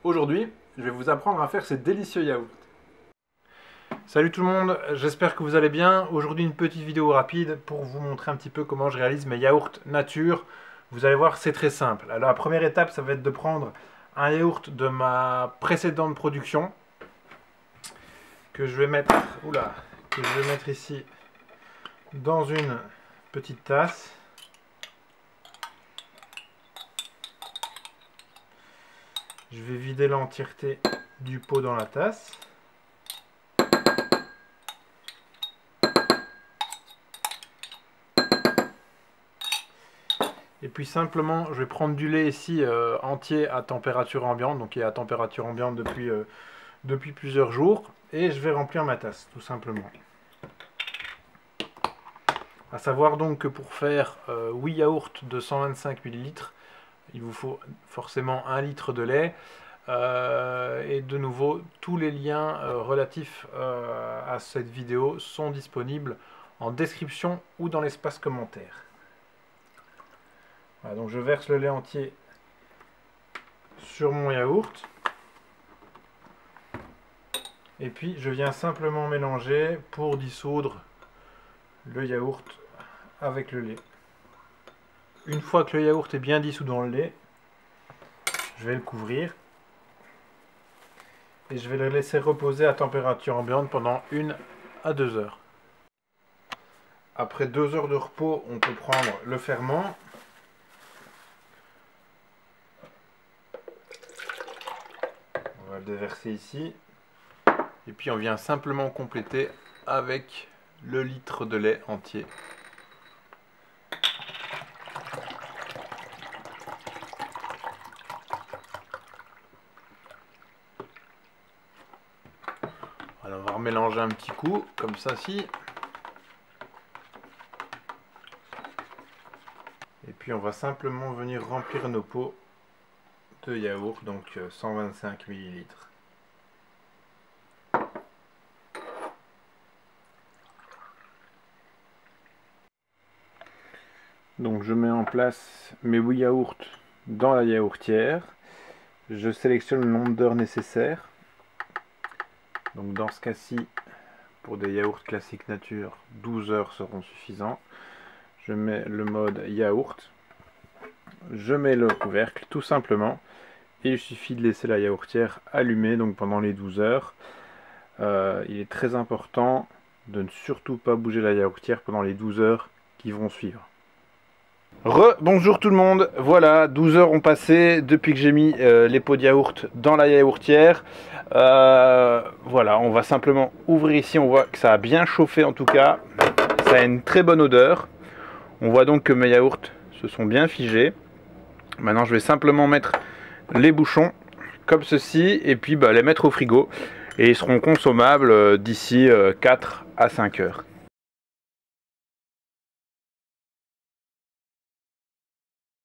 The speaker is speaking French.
Aujourd'hui, je vais vous apprendre à faire ces délicieux yaourts. Salut tout le monde, j'espère que vous allez bien. Aujourd'hui, une petite vidéo rapide pour vous montrer un petit peu comment je réalise mes yaourts nature. Vous allez voir, c'est très simple. Alors, la première étape, ça va être de prendre un yaourt de ma précédente production que je vais mettre, ici dans une petite tasse. Je vais vider l'entièreté du pot dans la tasse. Et puis simplement, je vais prendre du lait ici entier à température ambiante, donc qui est à température ambiante depuis plusieurs jours. Et je vais remplir ma tasse, tout simplement. A savoir donc que pour faire 8 yaourts de 125 ml, il vous faut forcément 1 litre de lait. Et de nouveau, tous les liens relatifs à cette vidéo sont disponibles en description ou dans l'espace commentaire. Voilà, donc je verse le lait entier sur mon yaourt. Et puis je viens simplement mélanger pour dissoudre le yaourt avec le lait. Une fois que le yaourt est bien dissous dans le lait, je vais le couvrir et je vais le laisser reposer à température ambiante pendant 1 à 2 heures. Après 2 heures de repos, on peut prendre le ferment. On va le déverser ici. Et puis on vient simplement compléter avec le litre de lait entier. Alors on va remélanger un petit coup, comme ça ci. Et puis on va simplement venir remplir nos pots de yaourt, donc 125 ml. Donc je mets en place mes 8 yaourts dans la yaourtière. Je sélectionne le nombre d'heures nécessaires. Donc dans ce cas-ci, pour des yaourts classiques nature, 12 heures seront suffisants. Je mets le mode yaourt. Je mets le couvercle tout simplement. Et il suffit de laisser la yaourtière allumée donc pendant les 12 heures. Il est très important de ne surtout pas bouger la yaourtière pendant les 12 heures qui vont suivre. Bonjour tout le monde, voilà, 12 heures ont passé depuis que j'ai mis les pots de yaourt dans la yaourtière. Voilà, on va simplement ouvrir ici, on voit que ça a bien chauffé en tout cas, ça a une très bonne odeur. On voit donc que mes yaourts se sont bien figés. Maintenant je vais simplement mettre les bouchons comme ceci et puis les mettre au frigo et ils seront consommables d'ici 4 à 5 heures.